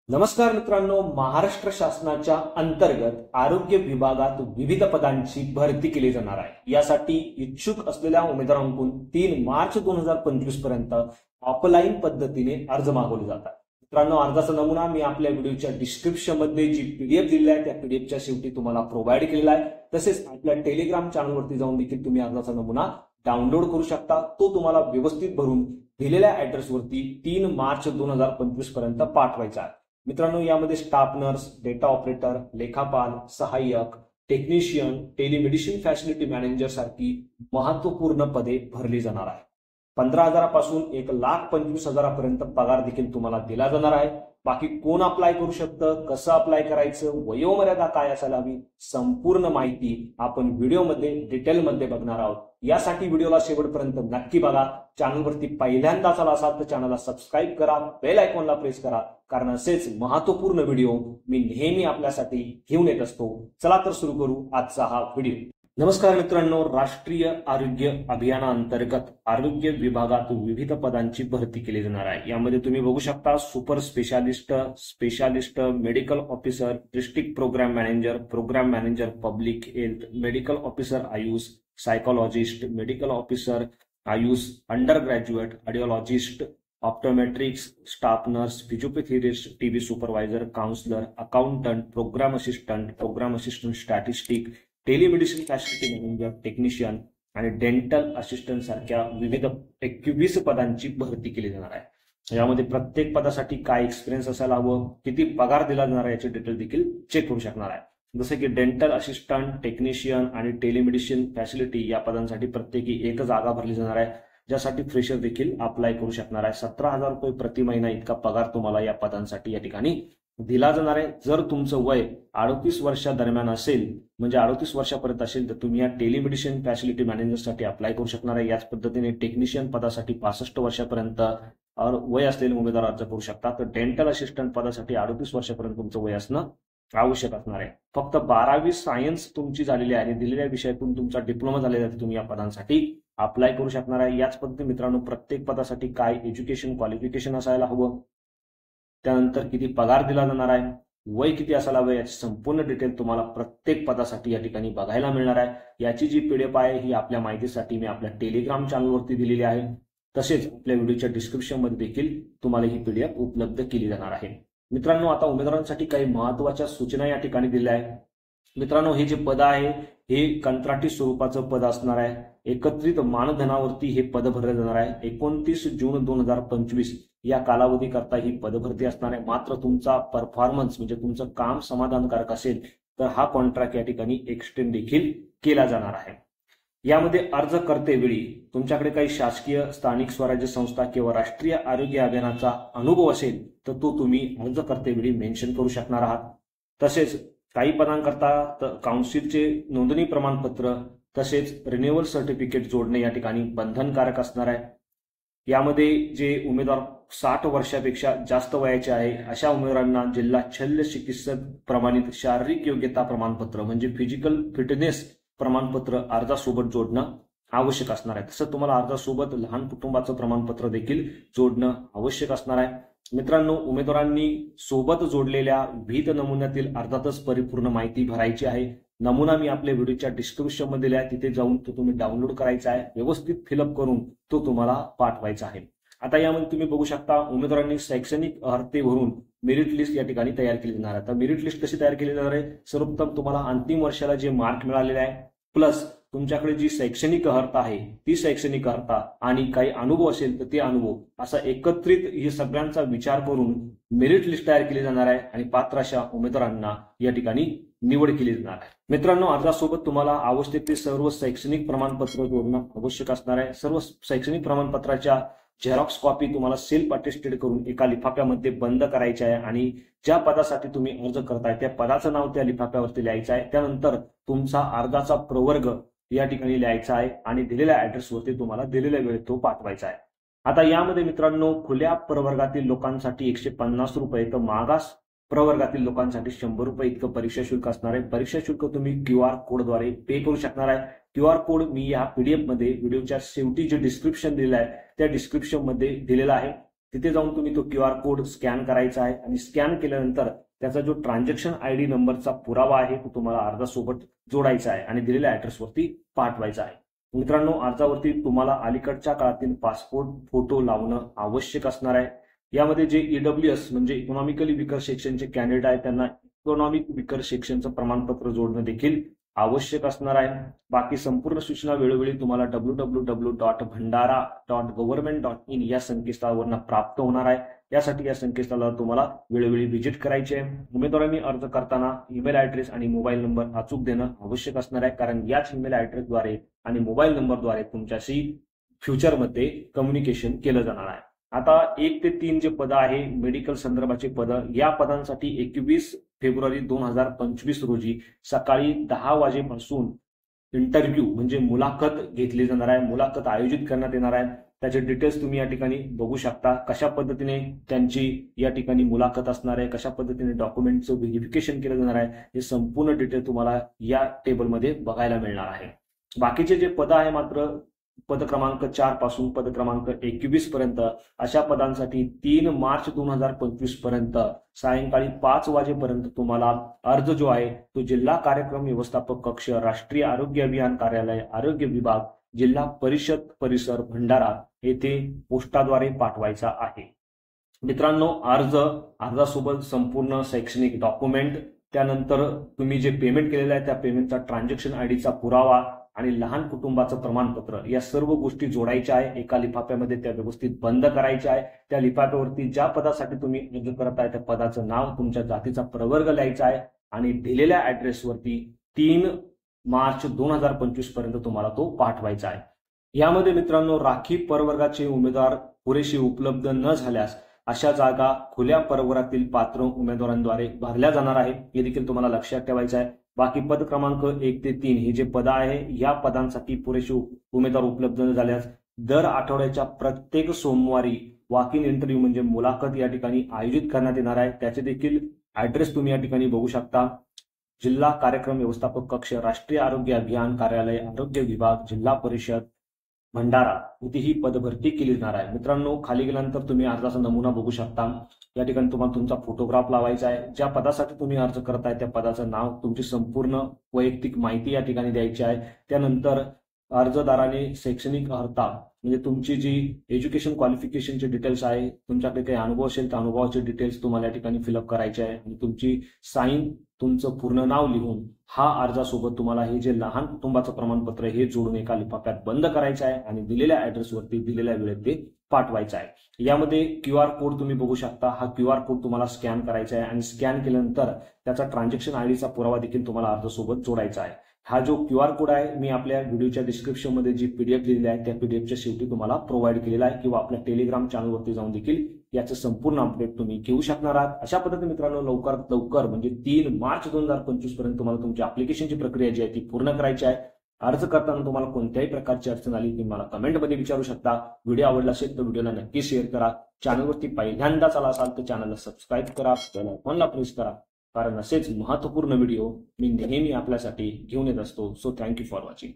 नमस्कार मित्रांनो, महाराष्ट्र शासनाच्या अंतर्गत आरोग्य विभागात विविध पदांची भरती केली जाणार आहे। यासाठी इच्छुक असलेल्या उमेदवारांकडून 3 मार्च 2025 पर्यंत ऑफलाईन पद्धतीने अर्ज मागवले जातात। मित्रांनो, अर्जाचा नमुना मी आपल्या व्हिडिओच्या डिस्क्रिप्शन मध्ये जी पीडीएफ दिली आहे त्या पीडीएफच्या शेवटी तुम्हाला प्रोव्हाइड केलेला आहे। तसेच आपल्या टेलिग्राम चॅनलवरती जाऊन देखील तुम्ही अर्जाचा नमुना डाउनलोड करू शकता। तो तुम्हाला व्यवस्थित भरून दिलेल्या ऍड्रेसवरती 3 मार्च 2025 पर्यंत पाठवायचा आहे। मित्रांनो, यामध्ये स्टाफ नर्स, डेटा ऑपरेटर, लेखापाल, सहाय्यक, टेक्निशियन, टेलिमेडिसिन फॅसिलिटी मॅनेजर सारखी महत्वपूर्ण पदे भरली जाणार आहे। 15,000 पासून 1,25,000 पर्यंत पगार देखील तुम्हाला दिला जाणार आहे। बाकी कोण अप्लाय करू शकतं, कसं अप्लाय करायचं, वयोमर्यादा काय असायला हवी, संपूर्ण माहिती आपण व्हिडिओमध्ये डिटेलमध्ये बघणार आहोत। यासाठी व्हिडिओला शेवटपर्यंत नक्की बघा। चॅनलवरती पहिल्यांदाच आला असाल तर चॅनलला सबस्क्राईब करा, बेल आयकॉनला प्रेस करा, कारण असेच महत्वपूर्ण व्हिडिओ मी नेहमी आपल्यासाठी घेऊन येत असतो। चला तर सुरू करू आजचा हा व्हिडिओ। नमस्कार मित्रांनो, राष्ट्रीय आरोग्य अभियानाअंतर्गत आरोग्य विभागात विविध पदांची भरती केली जाणार आहे। यामध्ये तुम्ही बघू शकता super specialist, medical officer, district programme manager public health, medical officer AYUSH, psychologist, medical officer AYUSH, undergraduate, audiologist, optometrics, staff nurse, physiotherapist, TB supervisor, counsellor, accountant, programme assistant statistic, telemedicine facility manager, technician आणि dental assistant सारख्या विविध 21 पदांची भरती केली जाणार आहे। यामध्ये प्रत्येक पदासाठी काय एक्सपिरियन्स असायला हवं, किती पगार दिला जाणार आहे याचे डिटेल देखील चेक करू शकणार आहे। जसे की डेंटल असिस्टंट, टेक्निशियन आणि टेलिमेडिसिन फॅसिलिटी या पदांसाठी प्रत्येकी 1 जागा भरली जाणार आहे, ज्यासाठी फ्रेशर देखील अप्लाय करू शकणार आहे। 17,000 रुपये प्रति महिना इतका पगार तुम्हाला या पदांसाठी या ठिकाणी दिला जाणार आहे। जर तुमचं वय 38 वर्षादरम्यान असेल, म्हणजे 38 वर्षापर्यंत असेल, तर तुम्ही या टेलिमेडिसिन फॅसिलिटी मॅनेजरसाठी अप्लाय करू शकणार आहे। याच पद्धतीने टेक्निशियन पदासाठी 65 वर्षापर्यंत वय असलेले उमेदवार अर्ज करू शकतात। तर डेंटल असिस्टंट पदासाठी 38 वर्षापर्यंत तुमचं वय असणं आवश्यक असणार आहे। फक्त 12वी सायन्स तुमची झालेली आहे आणि दिलेल्या विषयातून तुमचा डिप्लोमा झालेला आहे, तुम्ही या पदांसाठी अप्लाय करू शकणार आहे। याच पद्धतीने मित्रांनो, प्रत्येक पदासाठी काय एज्युकेशन क्वालिफिकेशन असायला हवं, त्यानंतर किती पगार दिला जाणार आहे, वय किती असायला हवं, याची संपूर्ण डिटेल तुम्हाला प्रत्येक पदासाठी या ठिकाणी बघायला मिळणार आहे। याची जी पीडीएफ आहे ही आपल्या माहितीसाठी मी आपल्या टेलिग्राम चॅनलवरती दिलेली आहे। तसेच आपल्या व्हिडिओच्या डिस्क्रिप्शन मध्ये देखील तुम्हाला ही पीडीएफ उपलब्ध केली जाणार आहे। मित्रांनो, आता उमेदवारांसाठी काही महत्त्वाच्या सूचना या ठिकाणी दिल्या आहेत। मित्रांनो, हे जे पद आहे हे कंत्राटी स्वरूपाचं पद असणार आहे। एकत्रित मानधनावरती हे पद भरले जाणार आहे। 29 जून 2025 या कालावधी करता ही पदभरती असणार आहे। मात्र तुमचा परफॉर्मन्स म्हणजे तुमचं काम समाधानकारक असेल तर हा कॉन्ट्रॅक्ट या ठिकाणी एक्सटेंड देखील केला जाणार आहे। यामध्ये अर्ज करतेवेळी तुमच्याकडे काही शासकीय, स्थानिक स्वराज्य संस्था किंवा राष्ट्रीय आरोग्य अभियानाचा अनुभव असेल तर तो तुम्ही अर्ज करतेवेळी मेन्शन करू शकणार आहात। तसेच काही पदांकरता काउन्सिलचे नोंदणी प्रमाणपत्र तसेच रिन्युअल सर्टिफिकेट जोडणे या ठिकाणी बंधनकारक असणार आहे। यामध्ये जे उमेदवार 60 वर्षापेक्षा जास्त वयाचे आहे अशा उमेदवारांना जिल्हा शल्य चिकित्सक प्रमाणित शारीरिक योग्यता प्रमाणपत्र म्हणजे फिजिकल फिटनेस प्रमाणपत्र अर्जासोबत जोडणं आवश्यक असणार आहे। तसं तुम्हाला अर्जासोबत लहान कुटुंबाचं प्रमाणपत्र देखील जोडणं आवश्यक असणार आहे। मित्रांनो, उमेदवारांनी सोबत जोडलेल्या विहित नमुन्यातील अर्जातच परिपूर्ण माहिती भरायची आहे। नमुना मी आपल्या व्हिडिओच्या डिस्क्रिप्शन मध्ये दिला आहे, तिथे जाऊन तो तुम्ही डाउनलोड करायचा आहे, व्यवस्थित फिलअप करून तो तुम्हाला पाठवायचा आहे। आता यामध्ये तुम्ही बघू शकता उमेदवारांनी शैक्षणिक अर्हतेवरून मेरिट लिस्ट या ठिकाणी तयार केली जाणार आहे। तर मेरिट लिस्ट कशी तयार केली जाणार आहे, सर्वप्रथम तुम्हाला अंतिम वर्षाला जे मार्क मिळालेले आहे प्लस तुमच्याकडे जी शैक्षणिक अर्हता आहे ती शैक्षणिक अर्हता आणि काही अनुभव असेल तर ते अनुभव असा एकत्रित हे सगळ्यांचा विचार करून मेरिट लिस्ट तयार केली जाणार आहे आणि पात्र अशा उमेदवारांना या ठिकाणी निवड केली जाणार आहे। मित्रांनो, अर्जासोबत तुम्हाला आवश्यक ते सर्व शैक्षणिक प्रमाणपत्र जोडणं आवश्यक असणार आहे। सर्व शैक्षणिक प्रमाणपत्राच्या झेरॉक्स कॉपी तुम्हाला सेल्फ अटेस्टेड करून एका लिफाफ्यामध्ये बंद करायची आहे आणि ज्या पदासाठी तुम्ही अर्ज करताय त्या पदाचं नाव त्या लिफाफ्यावरती लिहायचं आहे। त्यानंतर तुमचा अर्जाचा प्रवर्ग या ठिकाणी लिहायचा आहे आणि दिलेल्या ऍड्रेसवरती तुम्हाला दिलेल्या वेळेत तो पाठवायचा आहे। आता यामध्ये मित्रांनो, खुल्या प्रवर्गातील लोकांसाठी 150 रुपये तर मागास प्रवर्गातील लोकांसाठी 100 रुपये इतकं परीक्षा शुल्क असणार आहे। परीक्षा शुल्क तुम्ही QR कोडद्वारे पे करू शकणार आहे। QR कोड मी या पीडीएफ मध्ये व्हिडिओच्या शेवटी जे डिस्क्रिप्शन दिलेलं आहे त्या डिस्क्रिप्शन मध्ये दिलेला आहे, तिथे जाऊन तुम्ही तो QR कोड स्कॅन करायचा आहे आणि स्कॅन केल्यानंतर त्याचा जो ट्रान्झॅक्शन ID नंबरचा पुरावा आहे तो तुम्हाला अर्जासोबत जोडायचा आहे आणि दिलेल्या ऍड्रेसवरती पाठवायचा आहे. मित्रांनो, अर्जावरती तुम्हाला अलीकडच्या काळातील पासपोर्ट फोटो लावणं आवश्यक असणार आहे. यामध्ये जे EWS म्हणजे इकॉनॉमिकली विकर सेक्शनचे कॅन्डिडेट आहेत त्यांना इकॉनॉमिक विकर सेक्शनचं प्रमाणपत्र जोडणं देखील आवश्यक असणार आहे. बाकी संपूर्ण सूचना वेळोवेळी तुम्हाला www.bhandara.government.in या संकेतस्थळावरून प्राप्त होणार आहे. यासाठी या संकेतस्थळावर तुम्हाला वेळोवेळी व्हिजिट करायची आहे. उमेदवारांनी अर्ज करताना ईमेल ॲड्रेस आणि मोबाईल नंबर अचूक देणं आवश्यक असणार आहे, कारण याच ईमेल ॲड्रेसद्वारे आणि मोबाईल नंबरद्वारे तुमच्याशी फ्युचरमध्ये कम्युनिकेशन केलं जाणार आहे. आता 1 ते 3 जे पद आहे मेडिकल संदर्भाचे पद, या पदांसाठी 21 फेब्रुवारी 2025 रोजी सकाळी 10 वाजेपासून इंटरव्ह्यू म्हणजे मुलाखत घेतली जाणार आहे, मुलाखत आयोजित करण्यात येणार आहे. त्याचे डिटेल्स तुम्ही या ठिकाणी बघू शकता. कशा पद्धतीने त्यांची या ठिकाणी मुलाखत असणार आहे, कशा पद्धतीने डॉक्युमेंटचं व्हेरिफिकेशन केलं जाणार आहे, हे संपूर्ण डिटेल तुम्हाला या टेबलमध्ये बघायला मिळणार आहे. बाकीचे जे पद आहे मात्र पद क्रमांक 4 पासून पद क्रमांक 21 पर्यंत अशा पदांसाठी 3 मार्च 2025 पर्यंत सायंकाळी 5 वाजेपर्यंत तुम्हाला अर्ज जो आहे तो जिल्हा कार्यक्रम व्यवस्थापक कक्ष, राष्ट्रीय आरोग्य अभियान कार्यालय, आरोग्य विभाग, जिल्हा परिषद परिसर भंडारा येथे पोस्टाद्वारे पाठवायचा आहे. मित्रांनो, अर्जासोबत संपूर्ण शैक्षणिक डॉक्युमेंट, त्यानंतर तुम्ही जे पेमेंट केलेलं आहे त्या पेमेंटचा ट्रान्झॅक्शन आयडीचा पुरावा आणि लहान कुटुंबाचं प्रमाणपत्र या सर्व गोष्टी जोडायच्या आहे. एका लिफाफ्यामध्ये त्या व्यवस्थित बंद करायच्या आहे. त्या लिफाफ्यावरती ज्या पदासाठी तुम्ही अर्ज करत आहे त्या पदाचं नाव, तुमच्या जातीचा प्रवर्ग लिहायचा आहे आणि दिलेल्या ऍड्रेसवरती 3 मार्च 2025 पर्यंत तुम्हाला तो पाठवायचा आहे. यामध्ये मित्रांनो, राखीव प्रवर्गाचे उमेदवार पुरेशी उपलब्ध न झाल्यास अशा जागा खुल्या प्रवर्गातील पात्र उमेदवारांद्वारे भरल्या जाणार आहे, हे देखील तुम्हाला लक्षात ठेवायचं आहे. बाकी पद क्रमांक 1 ते 3 हे जे पद आहे या पदांसाठी पुरेसे उमेदवार उपलब्ध न झाल्यास दर आठवड्याच्या प्रत्येक सोमवारी वॉक इन इंटरव्ह्यू म्हणजे मुलाखत या ठिकाणी आयोजित करण्यात येणार आहे. त्याचे देखील ऍड्रेस तुम्ही या ठिकाणी बघू शकता. जिल्हा कार्यक्रम व्यवस्थापक कक्ष, राष्ट्रीय आरोग्य अभियान कार्यालय, आरोग्य विभाग, जिल्हा परिषद भंडारा इथे ही पदभरती केली जाणार आहे. मित्रांनो, खाली गेल्यानंतर तुम्ही अर्जाचा नमुना बघू शकता. या ठिकाणी तुम्हाला तुमचा फोटोग्राफ लावायचा आहे. ज्या पदासाठी तुम्ही अर्ज करताय त्या पदाचं नाव, तुमची संपूर्ण वैयक्तिक माहिती या ठिकाणी द्यायची आहे. त्यानंतर अर्जदाराने शैक्षणिक अर्हता म्हणजे तुमची जी एज्युकेशन क्वालिफिकेशनचे डिटेल्स आहे, तुमच्याकडे काही अनुभव असेल तर अनुभवाचे डिटेल्स तुम्हाला या ठिकाणी फिलअप करायचे आहे आणि तुमची साईन, तुमचं पूर्ण नाव लिहून हा अर्जासोबत तुम्हाला हे जे लहान कुटुंबाचं प्रमाणपत्र हे जोडून एका लिफाफ्यात बंद करायचं आहे आणि दिलेल्या ऍड्रेसवरती दिलेल्या वेळेत ते पाठवायचं आहे. यामध्ये QR कोड तुम्ही बघू शकता. हा QR कोड तुम्हाला स्कॅन करायचा आहे आणि स्कॅन केल्यानंतर त्याचा ट्रान्झॅक्शन आयडीचा पुरावा देखील तुम्हाला अर्जासोबत जोडायचा आहे. हा जो QR कोड आहे मी आपल्या व्हिडिओच्या डिस्क्रिप्शनमध्ये जी PDF दिलेली आहे त्या PDFच्या शेवटी तुम्हाला प्रोव्हाइड केलेला आहे किंवा आपल्या टेलिग्राम चॅनलवरती जाऊन देखील याचं संपूर्ण अपडेट तुम्ही घेऊ शकणार आहात. अशा पद्धतीने मित्रांनो, लवकरात लवकर म्हणजे 3 मार्च 2025 पर्यंत तुम्हाला तुमची अप्लिकेशनची प्रक्रिया जी आहे ती पूर्ण करायची आहे. अर्ज करताना तुम्हाला कोणत्याही प्रकारची अडचण आली तुम्ही मला कमेंटमध्ये विचारू शकता. व्हिडिओ आवडला असेल तर व्हिडिओला नक्की शेअर करा. चॅनलवरती पहिल्यांदाच आला असाल तर चॅनलला सबस्क्राईब करा, बेल आयकॉनला प्रेस करा, कारण असेच महत्त्वपूर्ण व्हिडिओ मी नेहमी आपल्यासाठी घेऊन येत असतो. So thank you for watching.